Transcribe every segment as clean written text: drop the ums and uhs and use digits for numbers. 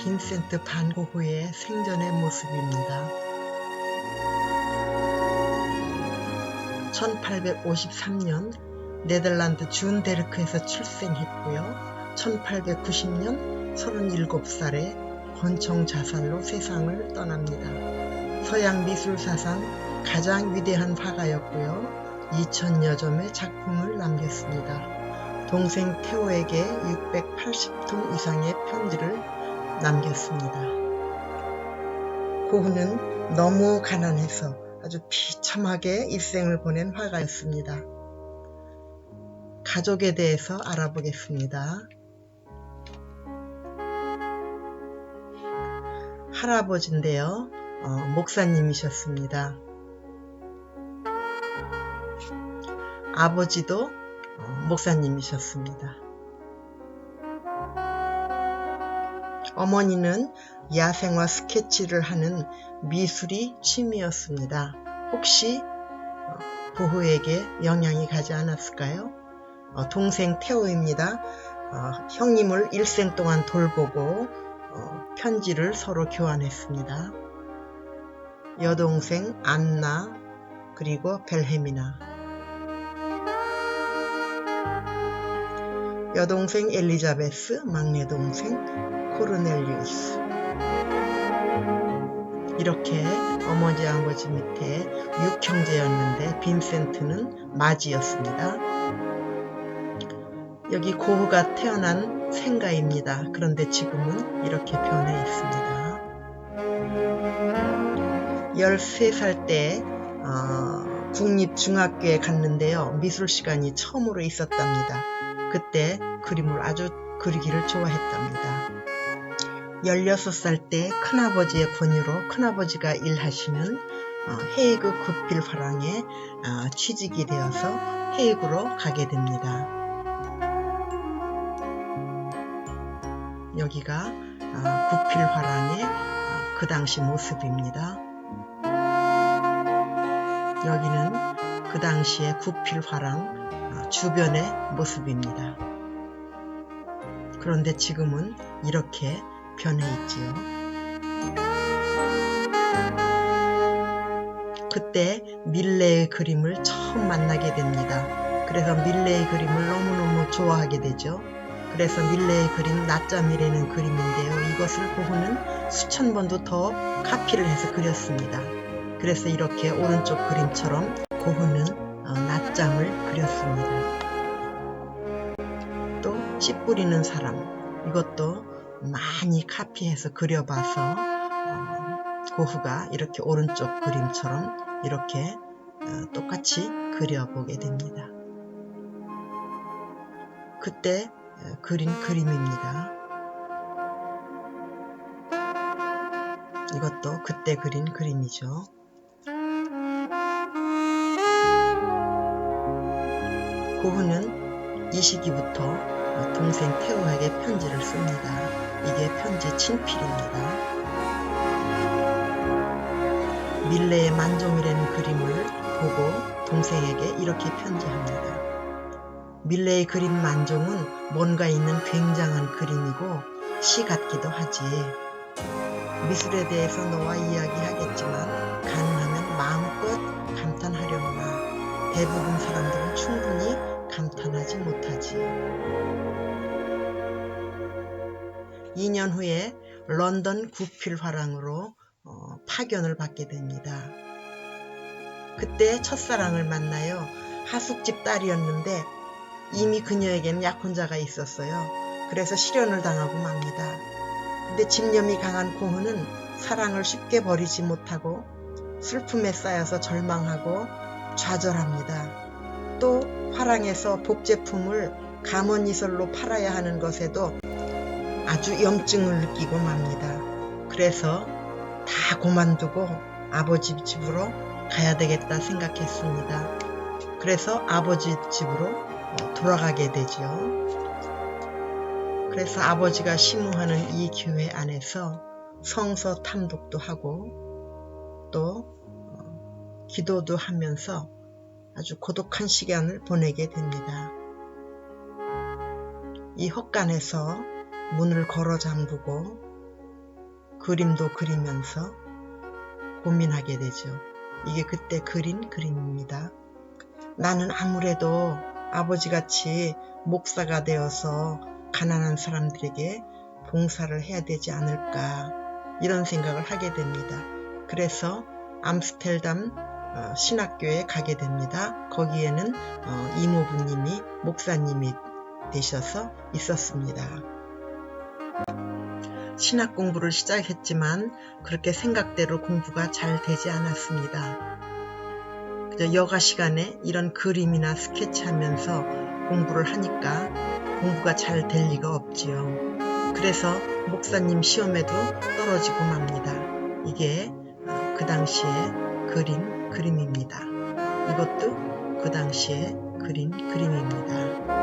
빈센트 반 고흐의 생전의 모습입니다. 1853년 네덜란드 준데르크에서 출생했고요. 1890년 37살에 권총 자살로 세상을 떠납니다. 서양 미술사상 가장 위대한 화가였고요. 2000여 점의 작품을 남겼습니다. 동생 테오에게 680통 이상의 편지를 남겼습니다. 고흐는 너무 가난해서 아주 비참하게 일생을 보낸 화가였습니다. 가족에 대해서 알아보겠습니다. 할아버지인데요. 목사님이셨습니다. 아버지도 목사님이셨습니다. 어머니는 야생화 스케치를 하는 미술이 취미였습니다. 혹시 고흐에게 영향이 가지 않았을까요? 동생 테오입니다. 형님을 일생 동안 돌보고 편지를 서로 교환했습니다. 여동생 안나 그리고 벨헤미나, 여동생 엘리자베스, 막내 동생 코르넬리우스. 이렇게 어머니 아버지 밑에 6형제였는데 빈센트는 맏이었습니다. 여기 고흐가 태어난 생가입니다. 그런데 지금은 이렇게 변해 있습니다. 13살 때 국립중학교에 갔는데요. 미술 시간이 처음으로 있었답니다. 그때 그림을 아주 그리기를 좋아했답니다. 16살 때 큰아버지의 권유로 큰아버지가 일하시는 헤이그 구필 화랑에 취직이 되어서 헤이그로 가게 됩니다. 여기가 구필 화랑의 그 당시 모습입니다. 여기는 그 당시의 구필 화랑 주변의 모습입니다. 그런데 지금은 이렇게 변해 있지요. 그때 밀레의 그림을 처음 만나게 됩니다. 그래서 밀레의 그림을 너무너무 좋아하게 되죠. 그래서 밀레의 그림 낮잠이라는 그림인데요. 이것을 고흐는 수천 번도 더 카피를 해서 그렸습니다. 그래서 이렇게 오른쪽 그림처럼 고흐는 낮잠을 그렸습니다. 또 씨 뿌리는 사람, 이것도 많이 카피해서 그려봐서 고흐가 이렇게 오른쪽 그림처럼 이렇게 똑같이 그려보게 됩니다. 그때 그린 그림입니다. 이것도 그때 그린 그림이죠. 고흐는 이 시기부터 동생 테오에게 편지를 씁니다. 이게 편지 친필입니다. 밀레의 만종이라는 그림을 보고 동생에게 이렇게 편지합니다. 밀레의 그림 만종은 뭔가 있는 굉장한 그림이고 시 같기도 하지. 미술에 대해서 너와 이야기하겠지만 가능하면 마음껏 감탄하려무나 대부분 사람들은 충분히 감탄하지 못하지. 2년 후에 런던 구필 화랑으로 파견을 받게 됩니다. 그때 첫사랑을 만나요. 하숙집 딸이었는데 이미 그녀에게는 약혼자가 있었어요. 그래서 실연을 당하고 맙니다. 근데 집념이 강한 고흐는 사랑을 쉽게 버리지 못하고 슬픔에 쌓여서 절망하고 좌절합니다. 또 화랑에서 복제품을 감언이설로 팔아야 하는 것에도 아주 염증을 느끼고 맙니다. 그래서 다 그만두고 아버지 집으로 가야 되겠다 생각했습니다. 그래서 아버지 집으로 돌아가게 되죠. 그래서 아버지가 심우하는 이 교회 안에서 성서 탐독도 하고 또 기도도 하면서 아주 고독한 시간을 보내게 됩니다. 이 헛간에서 문을 걸어 잠그고 그림도 그리면서 고민하게 되죠. 이게 그때 그린 그림입니다. 나는 아무래도 아버지같이 목사가 되어서 가난한 사람들에게 봉사를 해야 되지 않을까, 이런 생각을 하게 됩니다. 그래서 암스테르담 신학교에 가게 됩니다. 거기에는 이모부님이 목사님이 되셔서 있었습니다. 신학 공부를 시작했지만 그렇게 생각대로 공부가 잘 되지 않았습니다. 그저 여가 시간에 이런 그림이나 스케치하면서 공부를 하니까 공부가 잘 될 리가 없지요. 그래서 목사님 시험에도 떨어지고 맙니다. 이게 그 당시에 그린 그림입니다. 이것도 그 당시에 그린 그림입니다.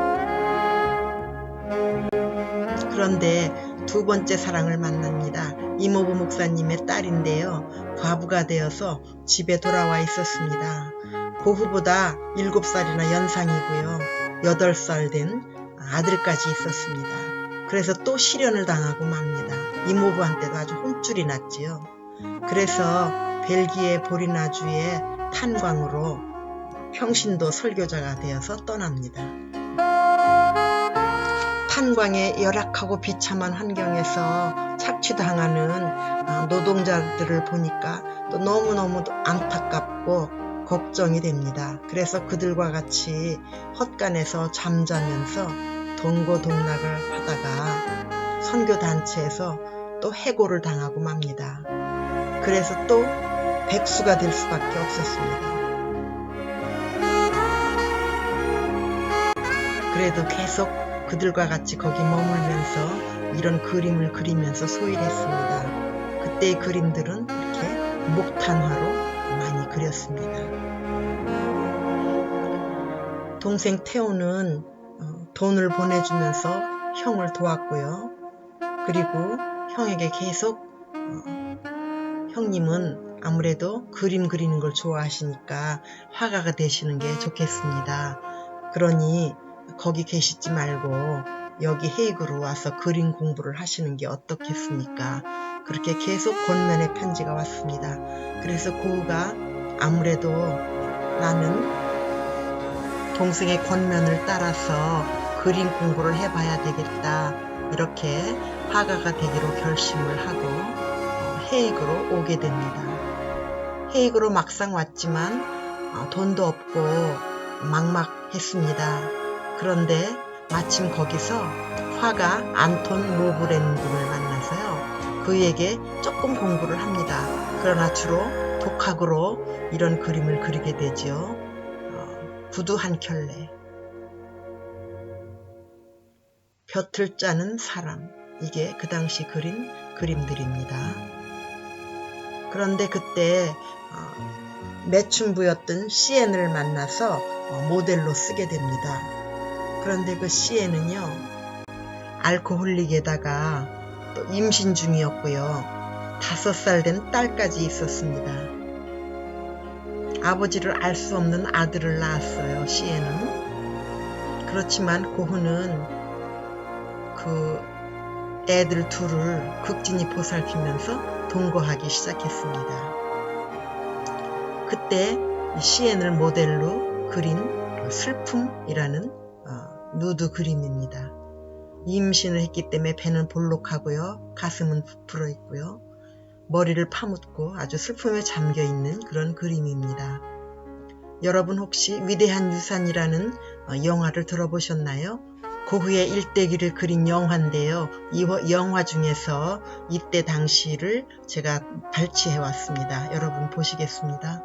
그런데 두 번째 사랑을 만납니다. 이모부 목사님의 딸인데요. 과부가 되어서 집에 돌아와 있었습니다. 고부보다 7살이나 연상이고요. 8살 된 아들까지 있었습니다. 그래서 또 실연을 당하고 맙니다. 이모부한테도 아주 혼쭐이 났지요. 그래서 벨기에 보리나주의 탄광으로 평신도 설교자가 되어서 떠납니다. 탄광의 열악하고 비참한 환경에서 착취당하는 노동자들을 보니까 또 너무너무 안타깝고 걱정이 됩니다. 그래서 그들과 같이 헛간에서 잠자면서 동고동락을 하다가 선교단체에서 또 해고를 당하고 맙니다. 그래서 또 백수가 될 수밖에 없었습니다. 그래도 계속 그들과 같이 거기 머물면서 이런 그림을 그리면서 소일했습니다. 그때의 그림들은 이렇게 목탄화로 많이 그렸습니다. 동생 태호는 돈을 보내주면서 형을 도왔고요. 그리고 형에게 계속 형님은 아무래도 그림 그리는 걸 좋아하시니까 화가가 되시는 게 좋겠습니다. 그러니 거기 계시지 말고 여기 헤이그로 와서 그림 공부를 하시는 게 어떻겠습니까? 그렇게 계속 권면의 편지가 왔습니다. 그래서 고우가 아무래도 나는 동생의 권면을 따라서 그림 공부를 해봐야 되겠다, 이렇게 화가가 되기로 결심을 하고 헤이그로 오게 됩니다. 헤이그로 막상 왔지만 돈도 없고 막막했습니다. 그런데 마침 거기서 화가 안톤 모브렌군을 만나서요. 그에게 조금 공부를 합니다. 그러나 주로 독학으로 이런 그림을 그리게 되죠. 구두 한 켤레, 볕을 짜는 사람, 이게 그 당시 그린 그림들입니다. 그런데 그때 매춘부였던 시엔을 만나서 모델로 쓰게 됩니다. 그런데 그 시엔은요, 알코올릭에다가 또 임신 중이었고요. 5살 된 딸까지 있었습니다. 아버지를 알 수 없는 아들을 낳았어요, 시엔은. 그렇지만 고흐는 그 애들 둘을 극진히 보살피면서 동거하기 시작했습니다. 그때 시엔을 모델로 그린 슬픔이라는 누드 그림입니다. 임신을 했기 때문에 배는 볼록하고요. 가슴은 부풀어 있고요. 머리를 파묻고 아주 슬픔에 잠겨있는 그런 그림입니다. 여러분 혹시 위대한 유산이라는 영화를 들어보셨나요? 고흐의 일대기를 그린 영화인데요. 이 영화 중에서 이때 당시를 제가 발췌해 왔습니다. 여러분 보시겠습니다.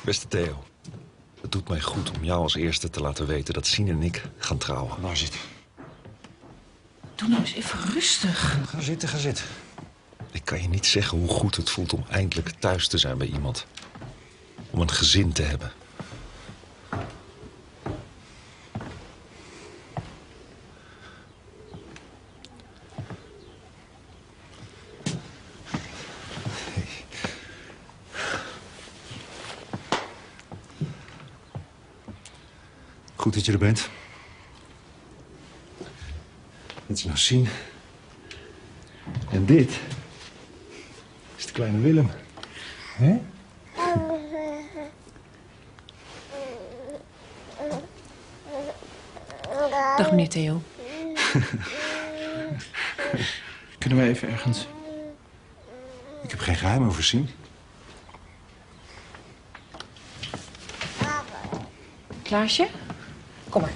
Beste Theo, het doet mij goed om jou als eerste te laten weten dat Sien en ik gaan trouwen. Waar zit? Doe nou eens even rustig. Ga zitten, ga zitten. Ik kan je niet zeggen hoe goed het voelt om eindelijk thuis te zijn bij iemand. Om een gezin te hebben. Goed dat je er bent. Dit is nou Sien. En dit is de kleine Willem. Hè? Dag meneer Theo. Kunnen we even ergens? Ik heb geen geheim over Sien. Klaasje? Kom maar.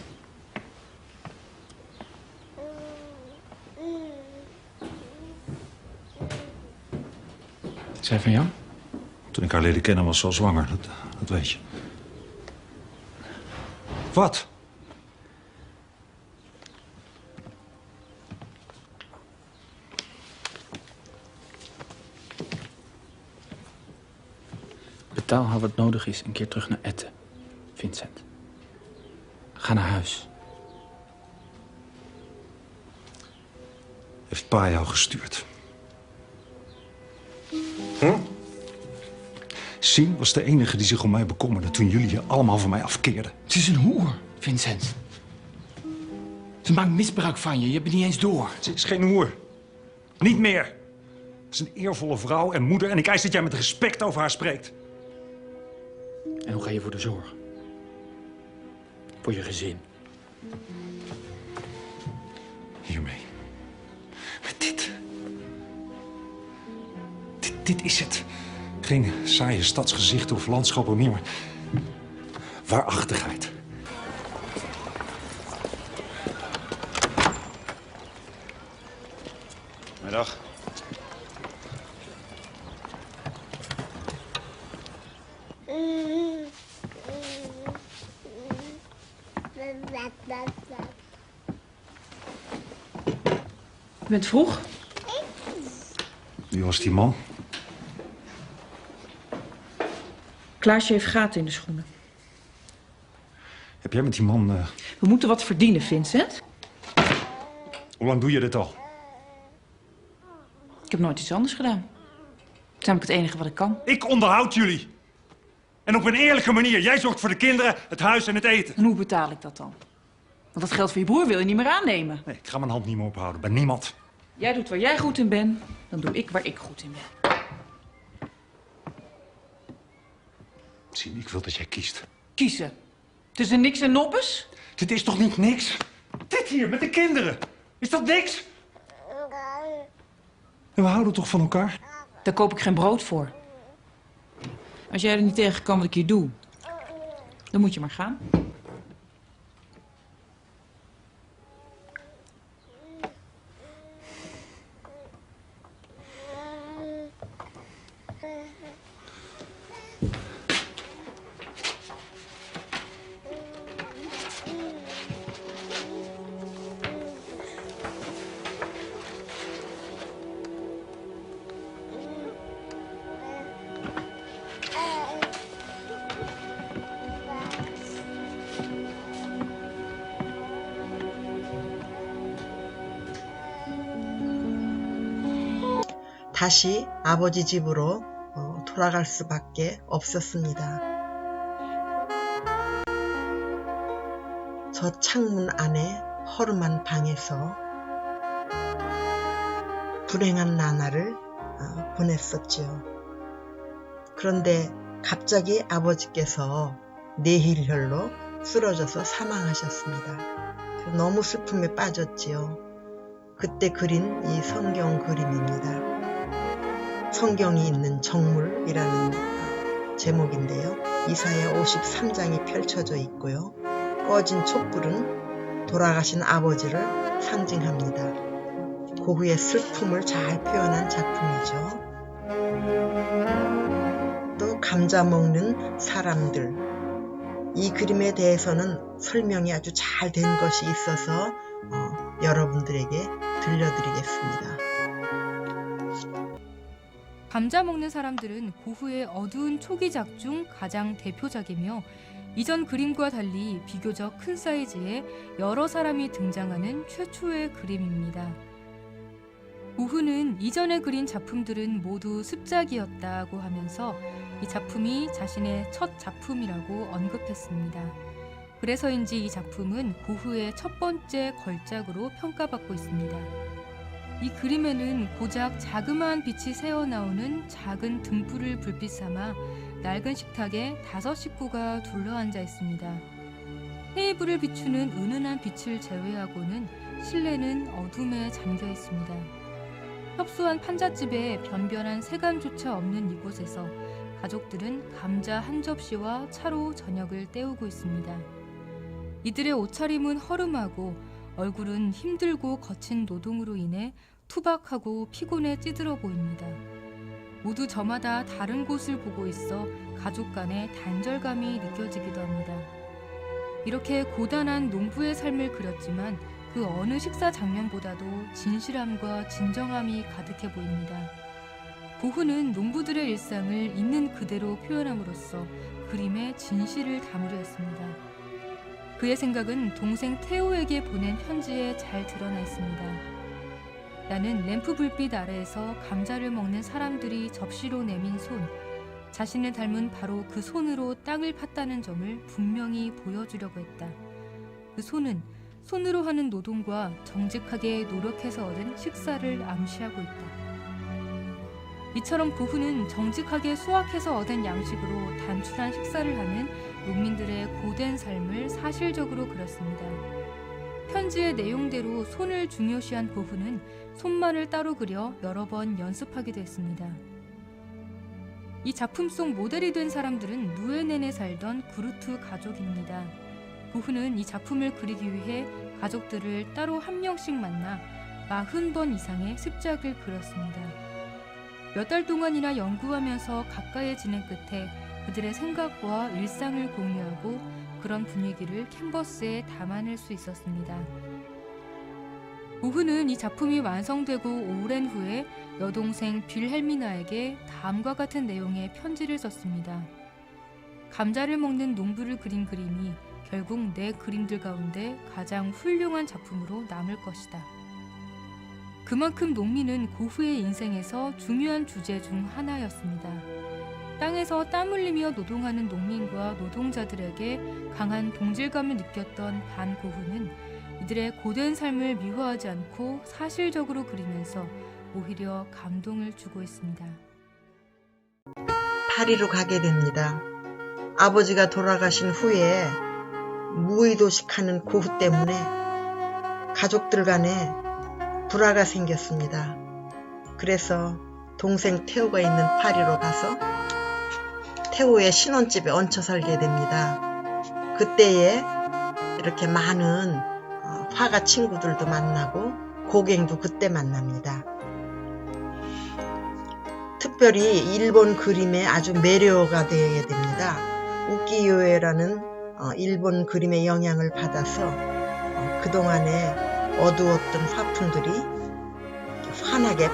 Zij van jou? Toen ik haar leerde kennen was ze al zwanger, dat weet je. Wat? Betaal haar wat nodig is een keer terug naar Etten, Vincent. Ga naar huis. Heeft pa jou gestuurd? Sien was de enige die zich om mij bekommerde toen jullie je allemaal van mij afkeerden. Ze is een hoer, Vincent. Ze maakt misbruik van je, je hebt het niet eens door. Ze is geen hoer. Niet meer. Ze is een eervolle vrouw en moeder en ik eis dat jij met respect over haar spreekt. En hoe ga je voor de zorg? Voor je gezin. Hiermee. Met dit. Dit is het. Geen saaie stadsgezichten of landschappen meer, maar waarachtigheid. Middag. Je bent vroeg? Wie was die man? Klaasje heeft gaten in de schoenen. Heb jij met die man... We moeten wat verdienen, Vincent. Hoe lang doe je dit al? Ik heb nooit iets anders gedaan. Het is namelijk het enige wat ik kan. Ik onderhoud jullie. En op een eerlijke manier. Jij zorgt voor de kinderen, het huis en het eten. En hoe betaal ik dat dan? Want dat geld voor je broer wil je niet meer aannemen. Nee, ik ga mijn hand niet meer ophouden. Bij niemand. Jij doet waar jij goed in bent, dan doe ik waar ik goed in ben. Sien, ik wil dat jij kiest. Kiezen. Tussen niks en noppes? Dit is toch niet niks? Dit hier, met de kinderen. Is dat niks? En we houden toch van elkaar? Daar koop ik geen brood voor. Als jij er niet tegen kan wat ik hier doe, dan moet je maar gaan. 다시 아버지 집으로 돌아갈 수밖에 없었습니다. 저 창문 안에 허름한 방에서 불행한 나날을 보냈었지요. 그런데 갑자기 아버지께서 뇌혈로 쓰러져서 사망하셨습니다. 너무 슬픔에 빠졌지요. 그때 그린 이 성경 그림입니다. 성경이 있는 정물이라는 제목인데요. 이사야 53장이 펼쳐져 있고요. 꺼진 촛불은 돌아가신 아버지를 상징합니다. 고흐의 슬픔을 잘 표현한 작품이죠. 또 감자 먹는 사람들. 이 그림에 대해서는 설명이 아주 잘 된 것이 있어서 여러분들에게 들려드리겠습니다. 감자 먹는 사람들은 고흐의 어두운 초기작 중 가장 대표작이며 이전 그림과 달리 비교적 큰 사이즈에 여러 사람이 등장하는 최초의 그림입니다. 고흐는 이전에 그린 작품들은 모두 습작이었다고 하면서 이 작품이 자신의 첫 작품이라고 언급했습니다. 그래서인지 이 작품은 고흐의 첫 번째 걸작으로 평가받고 있습니다. 이 그림에는 고작 자그마한 빛이 새어나오는 작은 등불을 불빛 삼아 낡은 식탁에 5 식구가 둘러앉아 있습니다. 테이블을 비추는 은은한 빛을 제외하고는 실내는 어둠에 잠겨 있습니다. 협소한 판잣집에 변변한 색감조차 없는 이곳에서 가족들은 감자 한 접시와 차로 저녁을 때우고 있습니다. 이들의 옷차림은 허름하고 얼굴은 힘들고 거친 노동으로 인해 투박하고 피곤해 찌들어 보입니다. 모두 저마다 다른 곳을 보고 있어 가족 간의 단절감이 느껴지기도 합니다. 이렇게 고단한 농부의 삶을 그렸지만 그 어느 식사 장면보다도 진실함과 진정함이 가득해 보입니다. 고흐는 농부들의 일상을 있는 그대로 표현함으로써 그림의 진실을 담으려 했습니다. 그의 생각은 동생 테오에게 보낸 편지에 잘 드러나 있습니다. 나는 램프 불빛 아래에서 감자를 먹는 사람들이 접시로 내민 손, 자신을 닮은 바로 그 손으로 땅을 팠다는 점을 분명히 보여주려고 했다. 그 손은 손으로 하는 노동과 정직하게 노력해서 얻은 식사를 암시하고 있다. 이처럼 고흐는 정직하게 수확해서 얻은 양식으로 단순한 식사를 하는 농민들의 고된 삶을 사실적으로 그렸습니다. 편지의 내용대로 손을 중요시한 고흐는 손말을 따로 그려 여러 번 연습하기도 했습니다. 이 작품 속 모델이 된 사람들은 누에 내내 살던 구르트 가족입니다. 고흐는 이 작품을 그리기 위해 가족들을 따로 한 명씩 만나 40번 이상의 습작을 그렸습니다. 몇 달 동안이나 연구하면서 가까이지낸 끝에 그들의 생각과 일상을 공유하고 그런 분위기를 캔버스에 담아낼 수 있었습니다. 고흐는 이 작품이 완성되고 오랜 후에 여동생 빌헬미나에게 다음과 같은 내용의 편지를 썼습니다. 감자를 먹는 농부를 그린 그림이 결국 내 그림들 가운데 가장 훌륭한 작품으로 남을 것이다. 그만큼 농민은 고흐의 인생에서 중요한 주제 중 하나였습니다. 땅에서 땀 흘리며 노동하는 농민과 노동자들에게 강한 동질감을 느꼈던 반 고흐는 이들의 고된 삶을 미화하지 않고 사실적으로 그리면서 오히려 감동을 주고 있습니다. 파리로 가게 됩니다. 아버지가 돌아가신 후에 무의도식하는 고흐 때문에 가족들 간에 불화가 생겼습니다. 그래서 동생 테오가 있는 파리로 가서 테오의 신혼집에 얹혀 살게 됩니다. 그때에 이렇게 많은 화가 친구들도 만나고 고갱도 그때 만납니다. 특별히 일본 그림에 아주 매료가 되게 됩니다. 우키요에라는 일본 그림의 영향을 받아서 그동안에 어두웠던 화풍들이 환하게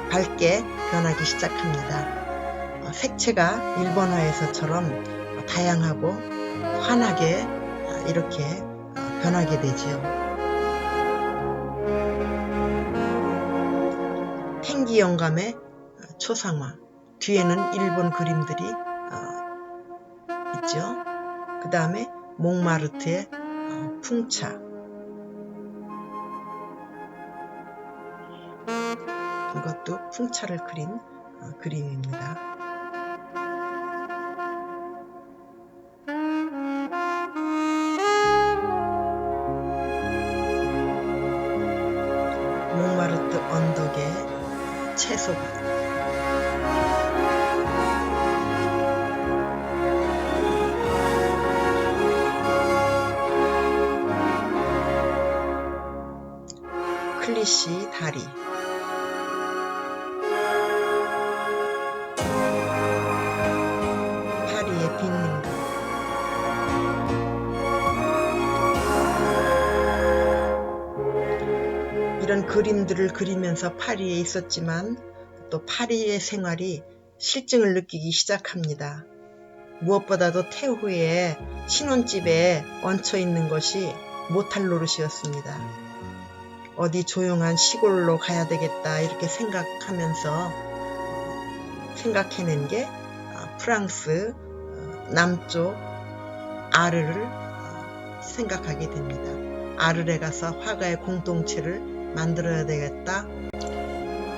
밝게 변하기 시작합니다. 색채가 일본화에서처럼 다양하고 환하게 이렇게 변하게 되죠. 탱기 영감의 초상화, 뒤에는 일본 그림들이 있죠. 그 다음에 몽마르트의 풍차, 이것도 풍차를 그린 그림입니다. 몽마르트 언덕의 채소밭, 클리시 다리, 이런 그림들을 그리면서 파리에 있었지만 또 파리의 생활이 실증을 느끼기 시작합니다. 무엇보다도 태후의 신혼집에 얹혀 있는 것이 못할 노릇이었습니다. 어디 조용한 시골로 가야 되겠다 이렇게 생각해낸 게 프랑스 남쪽 아르를 생각하게 됩니다. 아르에 가서 화가의 공동체를 만들어야 되겠다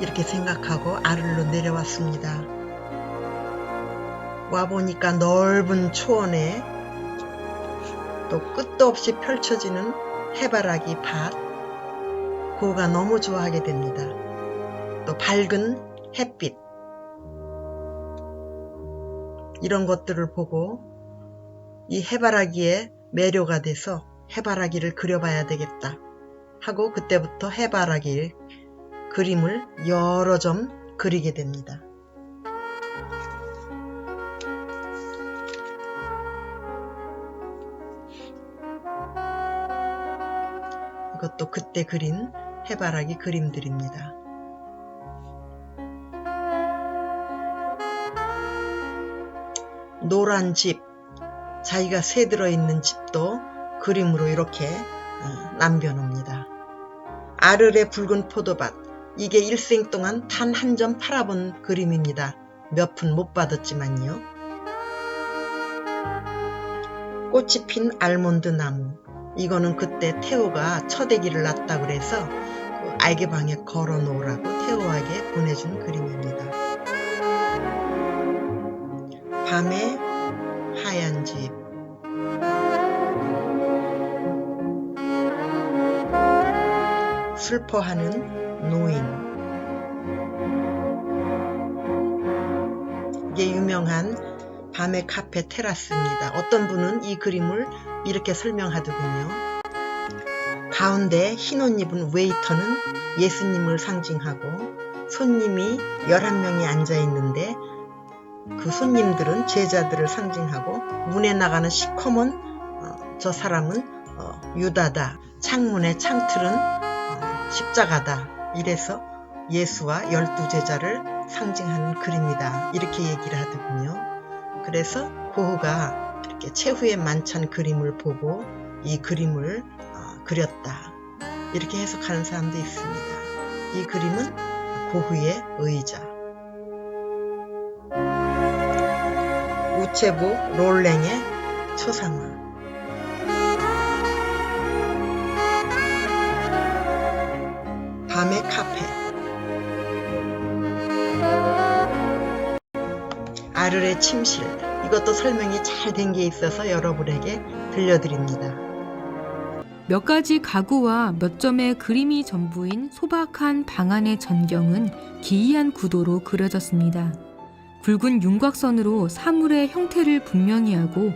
이렇게 생각하고 아르로 내려왔습니다. 와보니까 넓은 초원에 또 끝도 없이 펼쳐지는 해바라기 밭, 고우가 너무 좋아하게 됩니다. 또 밝은 햇빛, 이런 것들을 보고 이 해바라기에 매료가 돼서 해바라기를 그려봐야 되겠다 하고 그때부터 해바라기 그림을 여러 점 그리게 됩니다. 이것도 그때 그린 해바라기 그림들입니다. 노란 집, 자기가 새 들어있는 집도 그림으로 이렇게 남겨놓습니다. 아르의 붉은 포도밭, 이게 일생 동안 단 한 점 팔아본 그림입니다. 몇 푼 못 받았지만요. 꽃이 핀 알몬드 나무, 이거는 그때 태호가 첫 아기를 낳았다 그래서 그 알게방에 걸어 놓으라고 태호에게 보내준 그림입니다. 밤에 하얀 집, 슬퍼하는 노인, 이게 유명한 밤의 카페 테라스입니다. 어떤 분은 이 그림을 이렇게 설명하더군요. 가운데 흰 옷 입은 웨이터는 예수님을 상징하고 손님이 11명이 앉아있는데 그 손님들은 제자들을 상징하고 문에 나가는 시커먼 저 사람은 유다다. 창문의 창틀은 십자가다. 이래서 예수와 12제자를 상징하는 그림이다. 이렇게 얘기를 하더군요. 그래서 고흐가 이렇게 최후의 만찬 그림을 보고 이 그림을 그렸다. 이렇게 해석하는 사람도 있습니다. 이 그림은 고흐의 의자. 우체부 롤랭의 초상화. 밤의 카페. 아르의 침실. 이것도 설명이 잘 된 게 있어서 여러분에게 들려드립니다. 몇 가지 가구와 몇 점의 그림이 전부인 소박한 방 안의 전경은 기이한 구도로 그려졌습니다. 굵은 윤곽선으로 사물의 형태를 분명히 하고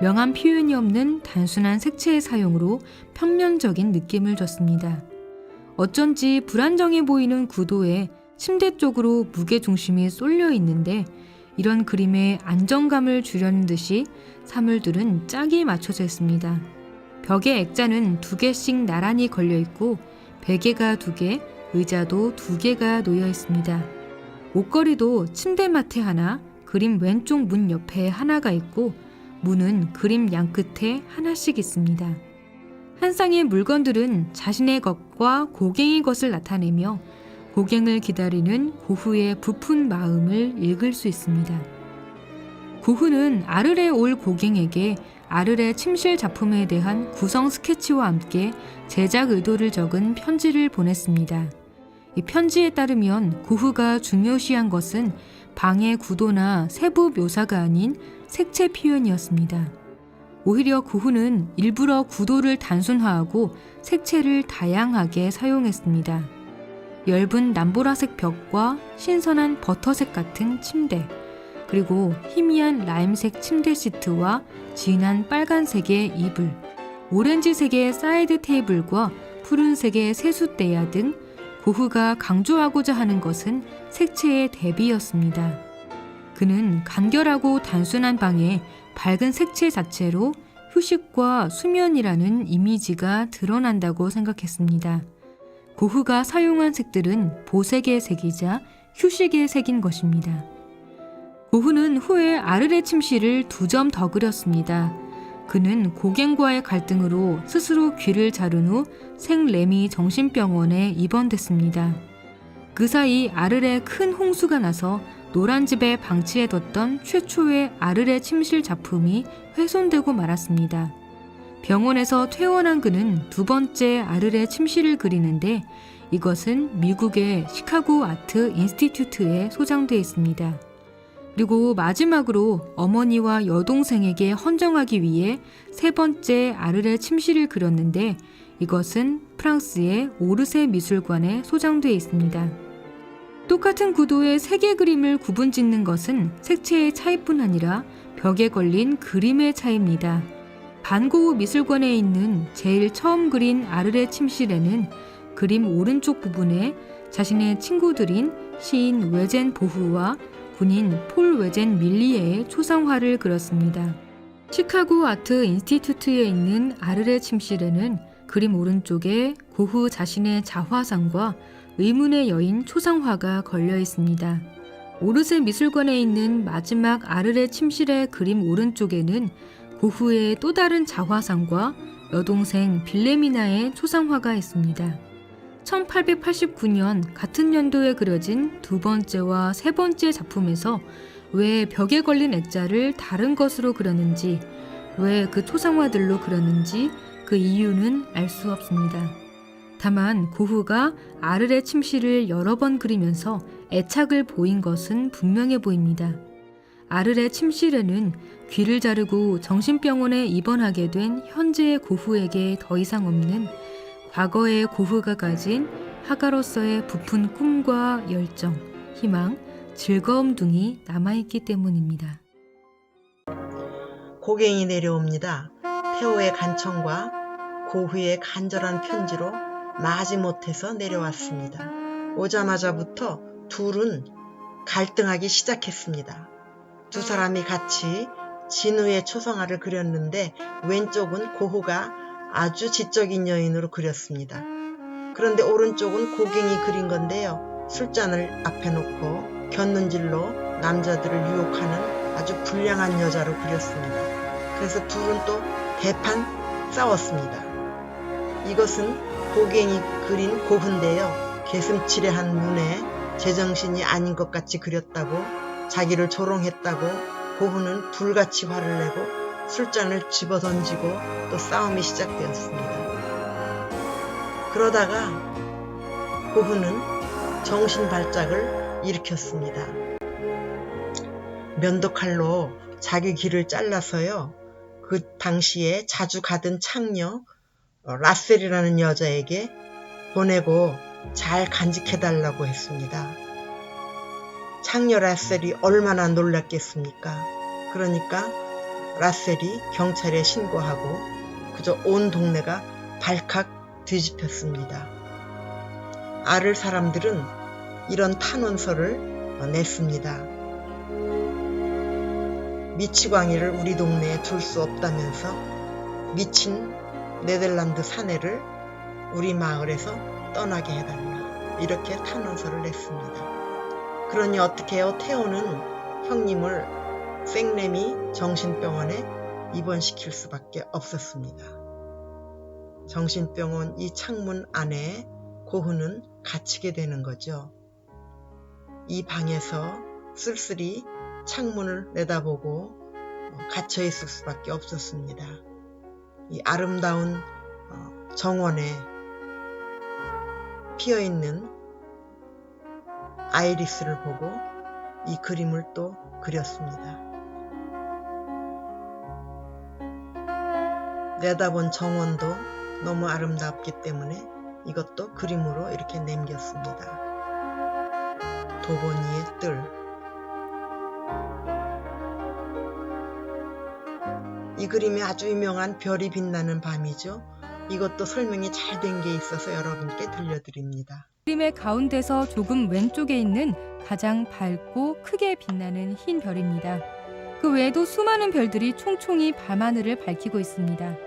명암 표현이 없는 단순한 색채의 사용으로 평면적인 느낌을 줬습니다. 어쩐지 불안정해 보이는 구도에 침대 쪽으로 무게중심이 쏠려 있는데 이런 그림에 안정감을 주려는 듯이 사물들은 짝이 맞춰져 있습니다. 벽에 액자는 2개씩 나란히 걸려 있고 베개가 2개, 의자도 2개가 놓여 있습니다. 옷걸이도 침대맡에 하나, 그림 왼쪽 문 옆에 하나가 있고 문은 그림 양끝에 하나씩 있습니다. 한 쌍의 물건들은 자신의 것과 고갱의 것을 나타내며 고갱을 기다리는 고흐의 부푼 마음을 읽을 수 있습니다. 고흐는 아르레 올 고갱에게 아르레 침실 작품에 대한 구성 스케치와 함께 제작 의도를 적은 편지를 보냈습니다. 이 편지에 따르면 고흐가 중요시한 것은 방의 구도나 세부 묘사가 아닌 색채 표현이었습니다. 오히려 고흐는 일부러 구도를 단순화하고 색채를 다양하게 사용했습니다. 엷은 남보라색 벽과 신선한 버터색 같은 침대, 그리고 희미한 라임색 침대 시트와 진한 빨간색의 이불, 오렌지색의 사이드 테이블과 푸른색의 세숫대야 등 고흐가 강조하고자 하는 것은 색채의 대비였습니다. 그는 간결하고 단순한 방에 밝은 색채 자체로 휴식과 수면이라는 이미지가 드러난다고 생각했습니다. 고흐가 사용한 색들은 보색의 색이자 휴식의 색인 것입니다. 고흐는 후에 아르레 침실을 2점 더 그렸습니다. 그는 고갱과의 갈등으로 스스로 귀를 자른 후 생레미 정신병원에 입원됐습니다. 그 사이 아르레 큰 홍수가 나서 노란 집에 방치해뒀던 최초의 아르레 침실 작품이 훼손되고 말았습니다. 병원에서 퇴원한 그는 2번째 아르레 침실을 그리는데 이것은 미국의 시카고 아트 인스티튜트에 소장되어 있습니다. 그리고 마지막으로 어머니와 여동생에게 헌정하기 위해 3번째 아르레 침실을 그렸는데 이것은 프랑스의 오르세 미술관에 소장되어 있습니다. 똑같은 구도의 3개 그림을 구분짓는 것은 색채의 차이뿐 아니라 벽에 걸린 그림의 차이입니다. 반고흐 미술관에 있는 제일 처음 그린 아르레 침실에는 그림 오른쪽 부분에 자신의 친구들인 시인 외젠 보흐와 군인 폴 외젠 밀리에의 초상화를 그렸습니다. 시카고 아트 인스티튜트에 있는 아르레 침실에는 그림 오른쪽에 고흐 자신의 자화상과 의문의 여인 초상화가 걸려 있습니다. 오르세 미술관에 있는 마지막 아르레 침실의 그림 오른쪽에는 고흐의 또 다른 자화상과 여동생 빌레미나의 초상화가 있습니다. 1889년 같은 연도에 그려진 2번째와 3번째 작품에서 왜 벽에 걸린 액자를 다른 것으로 그렸는지, 왜 그 초상화들로 그렸는지 그 이유는 알 수 없습니다. 다만 고흐가 아르레 침실을 여러 번 그리면서 애착을 보인 것은 분명해 보입니다. 아르레 침실에는 귀를 자르고 정신병원에 입원하게 된 현재의 고흐에게 더 이상 없는 과거의 고흐가 가진 화가로서의 부푼 꿈과 열정, 희망, 즐거움 등이 남아있기 때문입니다. 고갱이 내려옵니다. 태호의 간청과 고흐의 간절한 편지로 마지못해서 내려왔습니다. 오자마자부터 둘은 갈등하기 시작했습니다. 두 사람이 같이 진우의 초상화를 그렸는데 왼쪽은 고흐가 아주 지적인 여인으로 그렸습니다. 그런데 오른쪽은 고갱이 그린 건데요. 술잔을 앞에 놓고 곁눈질로 남자들을 유혹하는 아주 불량한 여자로 그렸습니다. 그래서 둘은 또 대판 싸웠습니다. 이것은 고갱이 그린 고흐인데요. 개슴츠레한 눈에 제정신이 아닌 것 같이 그렸다고, 자기를 조롱했다고 고흐는 불같이 화를 내고 술잔을 집어던지고 또 싸움이 시작되었습니다. 그러다가 고흐는 정신발작을 일으켰습니다. 면도칼로 자기 귀를 잘라서요. 그 당시에 자주 가던 창녀 라셀이라는 여자에게 보내고 잘 간직해달라고 했습니다. 창녀 라셀이 얼마나 놀랐겠습니까? 그러니까 라셀이 경찰에 신고하고 그저 온 동네가 발칵 뒤집혔습니다. 아를 사람들은 이런 탄원서를 냈습니다. 미치광이를 우리 동네에 둘 수 없다면서 미친 네덜란드 사내를 우리 마을에서 떠나게 해달라, 이렇게 탄원서를 냈습니다. 그러니 어떻게 해요? 태호는 형님을 생레미 정신병원에 입원시킬 수밖에 없었습니다. 정신병원 이 창문 안에 고흐는 갇히게 되는 거죠. 이 방에서 쓸쓸히 창문을 내다보고 갇혀 있을 수밖에 없었습니다. 이 아름다운 정원에 피어있는 아이리스를 보고 이 그림을 또 그렸습니다. 내다본 정원도 너무 아름답기 때문에 이것도 그림으로 이렇게 남겼습니다. 도보니의 뜰. 이 그림이 아주 유명한 별이 빛나는 밤이죠. 이것도 설명이 잘 된 게 있어서 여러분께 들려드립니다. 그림의 가운데서 조금 왼쪽에 있는 가장 밝고 크게 빛나는 흰 별입니다. 그 외에도 수많은 별들이 총총히 밤하늘을 밝히고 있습니다.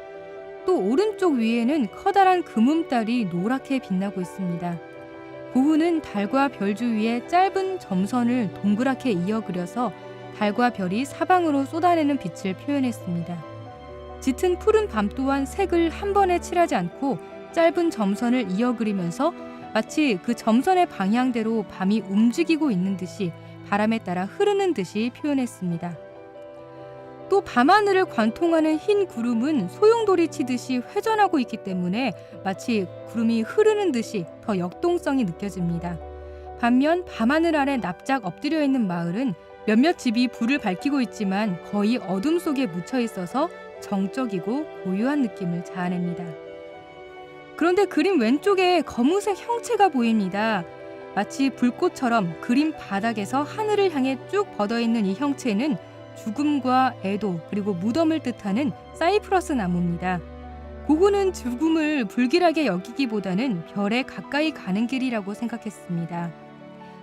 또 오른쪽 위에는 커다란 금음달이 노랗게 빛나고 있습니다. 고흐는 달과 별 주위에 짧은 점선을 동그랗게 이어 그려서 달과 별이 사방으로 쏟아내는 빛을 표현했습니다. 짙은 푸른 밤 또한 색을 한 번에 칠하지 않고 짧은 점선을 이어 그리면서 마치 그 점선의 방향대로 밤이 움직이고 있는 듯이 바람에 따라 흐르는 듯이 표현했습니다. 또 밤하늘을 관통하는 흰 구름은 소용돌이 치듯이 회전하고 있기 때문에 마치 구름이 흐르는 듯이 더 역동성이 느껴집니다. 반면 밤하늘 아래 납작 엎드려 있는 마을은 몇몇 집이 불을 밝히고 있지만 거의 어둠 속에 묻혀 있어서 정적이고 고요한 느낌을 자아냅니다. 그런데 그림 왼쪽에 검은색 형체가 보입니다. 마치 불꽃처럼 그림 바닥에서 하늘을 향해 쭉 뻗어있는 이 형체는 죽음과 애도 그리고 무덤을 뜻하는 사이프러스 나무입니다. 고흐는 죽음을 불길하게 여기기보다는 별에 가까이 가는 길이라고 생각했습니다.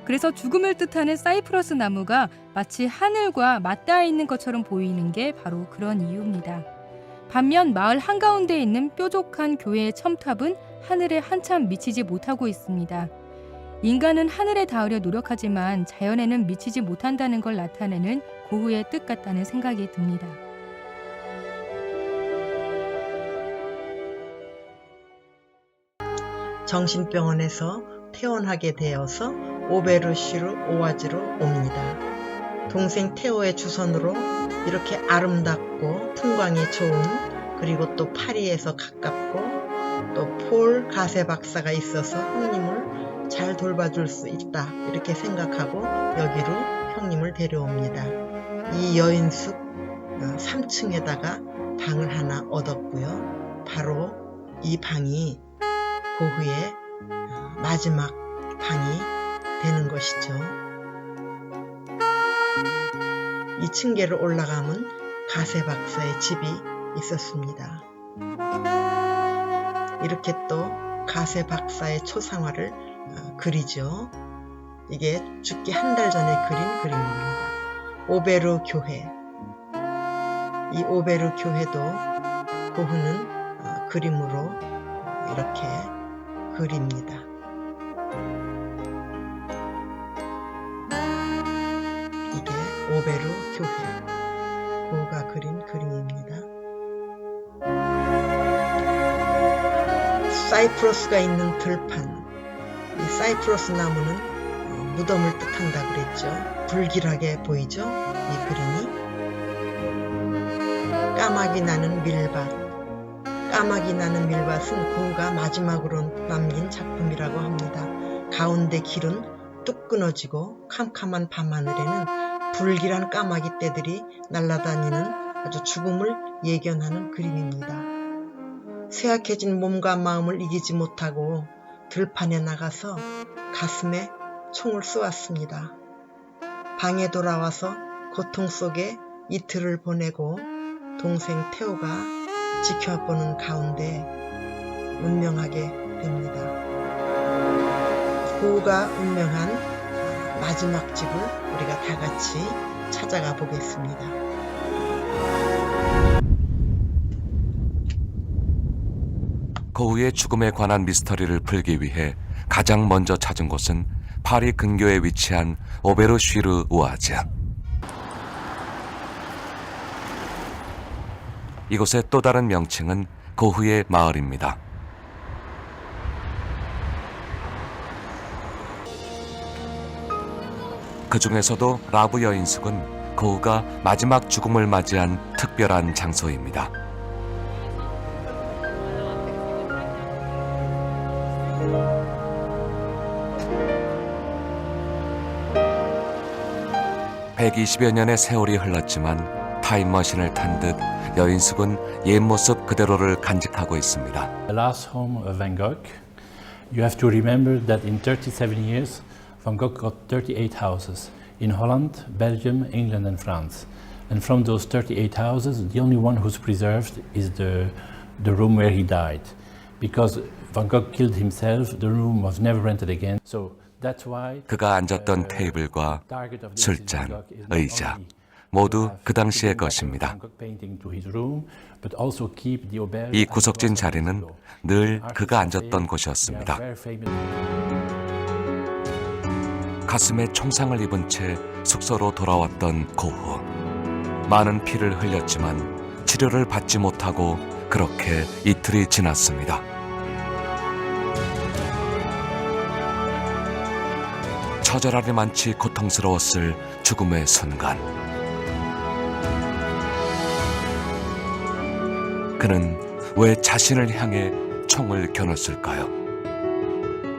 그래서 죽음을 뜻하는 사이프러스 나무가 마치 하늘과 맞닿아 있는 것처럼 보이는 게 바로 그런 이유입니다. 반면 마을 한가운데에 있는 뾰족한 교회의 첨탑은 하늘에 한참 미치지 못하고 있습니다. 인간은 하늘에 닿으려 노력하지만 자연에는 미치지 못한다는 걸 나타내는 고흐의 뜻 같다는 생각이 듭니다. 정신병원에서 퇴원하게 되어서 오베르슈르 오아지로 옵니다. 동생 테오의 주선으로 이렇게 아름답고 풍광이 좋은, 그리고 또 파리에서 가깝고 또 폴 가세 박사가 있어서 형님을 잘 돌봐줄 수 있다 이렇게 생각하고 여기로 형님을 데려옵니다. 이 여인숙 3층에다가 방을 하나 얻었고요. 바로 이 방이 고흐의 마지막 방이 되는 것이죠. 이 층계를 올라가면 가세 박사의 집이 있었습니다. 이렇게 또 가세 박사의 초상화를 그리죠. 이게 죽기 한 달 전에 그린 그림입니다. 오베르 교회. 이 오베르 교회도 고흐는 그림으로 이렇게 그립니다. 이게 오베르 교회. 고흐가 그린 그림입니다. 사이프러스가 있는 들판. 이 사이프러스 나무는 무덤을 뜻한다 그랬죠. 불길하게 보이죠? 이 그림이. 까마귀 나는 밀밭. 까마귀 나는 밀밭은 고흐가 마지막으로 남긴 작품이라고 합니다. 가운데 길은 뚝 끊어지고 캄캄한 밤하늘에는 불길한 까마귀 떼들이 날아다니는 아주 죽음을 예견하는 그림입니다. 쇠약해진 몸과 마음을 이기지 못하고 들판에 나가서 가슴에 총을 쏘았습니다. 방에 돌아와서 고통 속에 이틀을 보내고 동생 테오가 지켜보는 가운데 운명하게 됩니다. 고흐가 운명한 마지막 집을 우리가 다 같이 찾아가 보겠습니다. 고흐의 죽음에 관한 미스터리를 풀기 위해 가장 먼저 찾은 곳은 파리 근교에 위치한 오베르슈르 오아즈. 이곳의 또 다른 명칭은 고흐의 마을입니다. 그 중에서도 라브 여인숙은 고흐가 마지막 죽음을 맞이한 특별한 장소입니다. (120여) 년의 세월이 흘렀지만 타임머신을 탄 듯 여인숙은 옛 모습 그대로를 간직하고 있습니다. The last home of Van Gogh, you have to remember that in 37 years, Van Gogh got 38 houses in Holland, Belgium, England and France. And from those 38 houses, the only one who's preserved is the room where he died. Because Van Gogh killed himself, the room was never rented again. So that's why 그가 앉았던 테이블과 target of this 술잔, Van Gogh is not 의자, only 모두 그 당시의 것입니다. 이 구석진 자리는 늘 그가 앉았던 곳이었습니다. 가슴에 총상을 입은 채 숙소로 돌아왔던 고흐. 많은 피를 흘렸지만 치료를 받지 못하고 그렇게 이틀이 지났습니다. 처절하리만치 고통스러웠을 죽음의 순간. 그는 왜 자신을 향해 총을 겨눴을까요?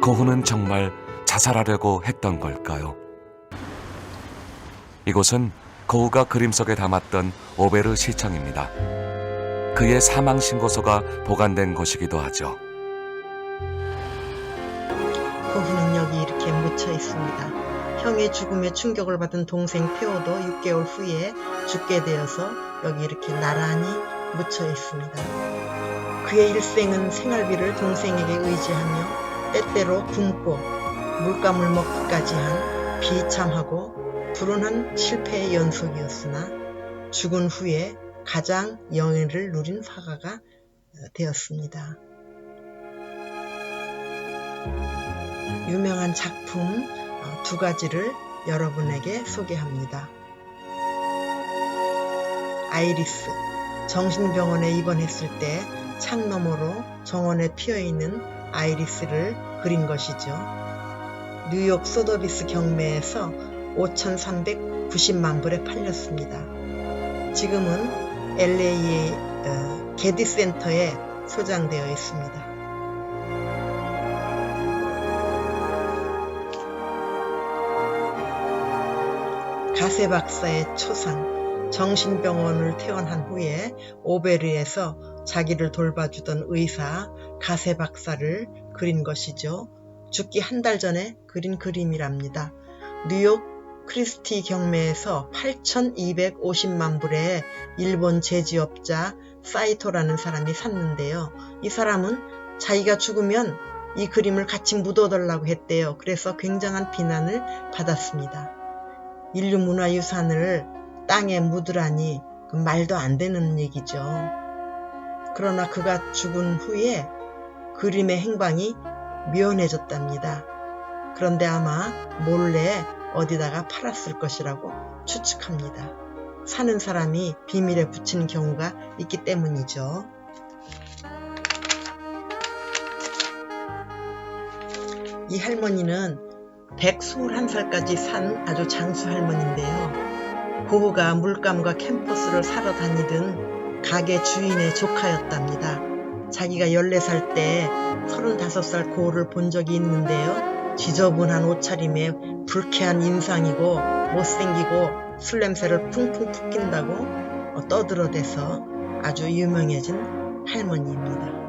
고흐는 정말 자살하려고 했던 걸까요? 이곳은 고흐가 그림 속에 담았던 오베르 시청입니다. 그의 사망 신고서가 보관된 곳이기도 하죠. 고흐는 여기 이렇게 묻혀 있습니다. 형의 죽음에 충격을 받은 동생 테오도 6개월 후에 죽게 되어서 여기 이렇게 나란히 묻혀 있습니다. 그의 일생은 생활비를 동생에게 의지하며 때때로 굶고 물감을 먹기까지 한 비참하고 불운한 실패의 연속이었으나 죽은 후에 가장 영예를 누린 화가가 되었습니다. 유명한 작품 두 가지를 여러분에게 소개합니다. 아이리스, 정신병원에 입원했을 때 창너머로 정원에 피어있는 아이리스를 그린 것이죠. 뉴욕 소더비스 경매에서 5,390만 불에 팔렸습니다. 지금은 LA의 게디 센터에 소장되어 있습니다. 가세 박사의 초상, 정신병원을 퇴원한 후에 오베르에서 자기를 돌봐주던 의사 가세 박사를 그린 것이죠. 죽기 한 달 전에 그린 그림이랍니다. 뉴욕 크리스티 경매에서 8,250만 불에 일본 제지업자 사이토라는 사람이 샀는데요. 이 사람은 자기가 죽으면 이 그림을 같이 묻어달라고 했대요. 그래서 굉장한 비난을 받았습니다. 인류문화유산을 땅에 묻으라니 그 말도 안 되는 얘기죠. 그러나 그가 죽은 후에 그림의 행방이 묘연해졌답니다. 그런데 아마 몰래 어디다가 팔았을 것이라고 추측합니다. 사는 사람이 비밀에 붙이는 경우가 있기 때문이죠. 이 할머니는 121살까지 산 아주 장수 할머니인데요. 고흐가 물감과 캔버스를 사러 다니던 가게 주인의 조카였답니다. 자기가 14살 때 35살 고흐를 본 적이 있는데요. 지저분한 옷차림에 불쾌한 인상이고 못생기고 술 냄새를 쿵쿵 풍긴다고 떠들어대서 아주 유명해진 할머니입니다.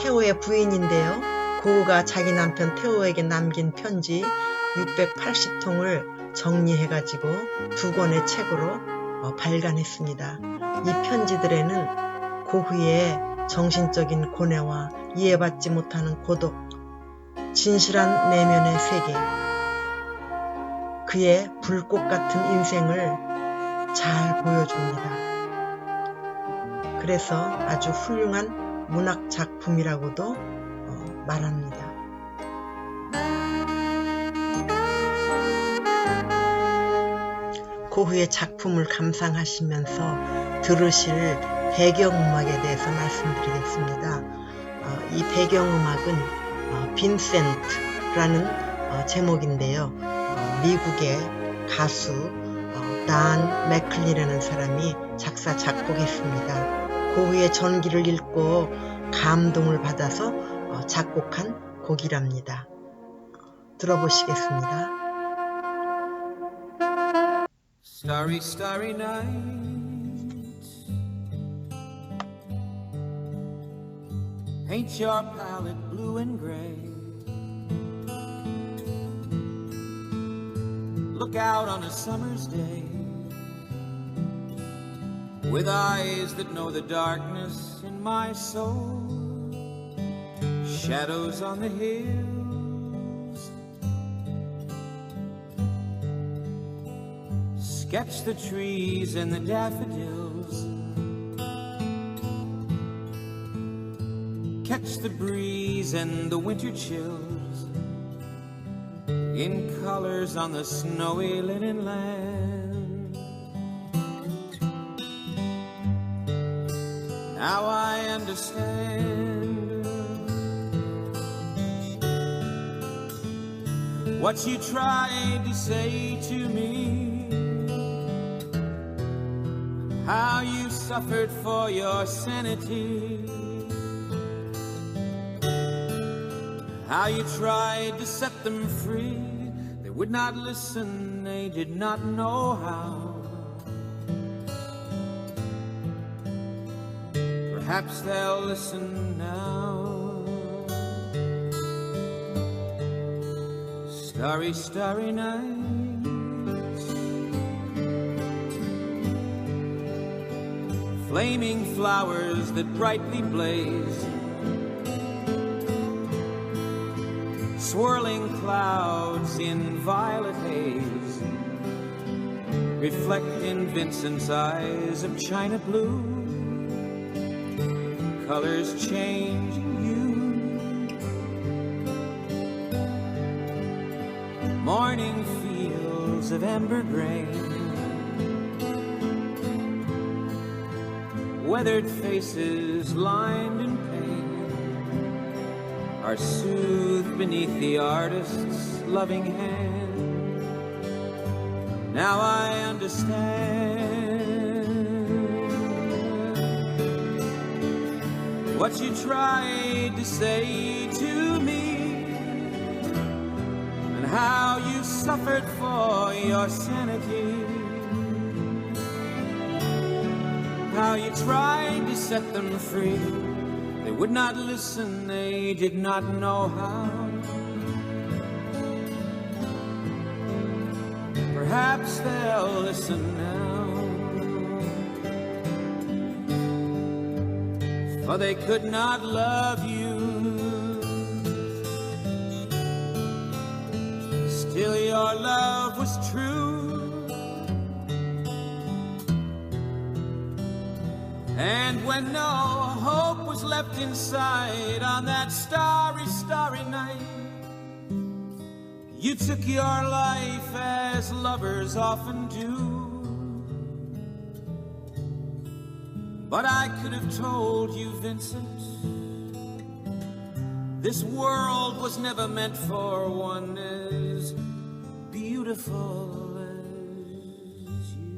테오의 부인인데요. 고흐가 자기 남편 테오에게 남긴 편지 680통을 정리해가지고 2권의 책으로 발간했습니다. 이 편지들에는 고흐의 정신적인 고뇌와 이해받지 못하는 고독, 진실한 내면의 세계, 그의 불꽃 같은 인생을 잘 보여줍니다. 그래서 아주 훌륭한 문학 작품이라고도 말합니다. 고흐의 작품을 감상하시면서 들으실 배경음악에 대해서 말씀드리겠습니다. 이 배경음악은 빈센트라는 제목인데요. 미국의 가수 단 맥클리라는 사람이 작사 작곡했습니다. 고흐의 전기를 읽고 감동을 받아서 작곡한 곡이랍니다. 들어보시겠습니다. Starry, starry night. Paint your palette blue and gray. Look out on a summer's day with eyes that know the darkness in my soul. Shadows on the hills, sketch the trees and the daffodils, catch the breeze and the winter chills in colors on the snowy linen land. Now I understand what you tried to say to me, how you suffered for your sanity, how you tried to set them free. They would not listen, they did not know how. Perhaps they'll listen now. Starry, starry nights, flaming flowers that brightly blaze, swirling clouds in violet haze, reflect in Vincent's eyes of china blue. Colors change in you. Morning fields of amber grain, weathered faces lined in pain are soothed beneath the artist's loving hand. Now I understand what you tried to say to me, and how you suffered for your sanity, how you tried to set them free. They would not listen, they did not know how. Perhaps they'll listen now, for they could not love you. Still your love was true, and when no hope was left inside on that starry, starry night, you took your life as lovers often do. But I could have told you, Vincent, this world was never meant for one as beautiful as you.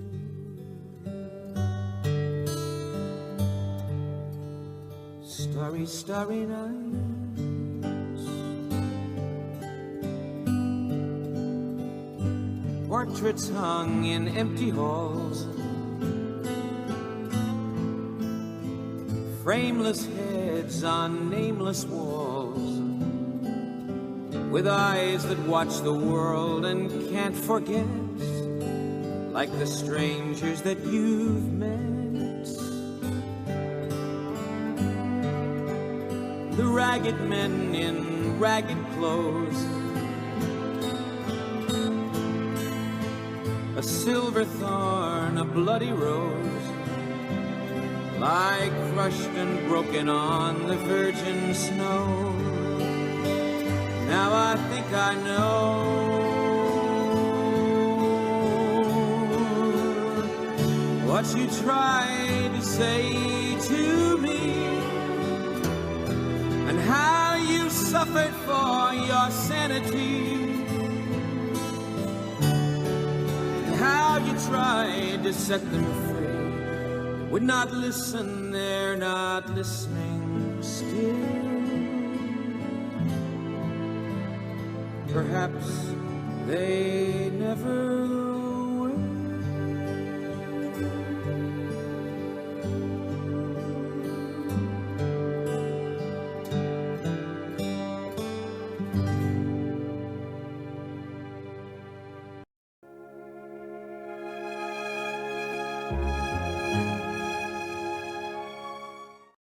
Starry, starry nights, portraits hung in empty halls, frameless heads on nameless walls, with eyes that watch the world and can't forget, like the strangers that you've met. The ragged men in ragged clothes, a silver thorn, a bloody rose, lie crushed and broken on the virgin snow. Now I think I know what you tried to say to me, and how you suffered for your sanity, and how you tried to set them free. Would not listen, they're not listening still. Perhaps they never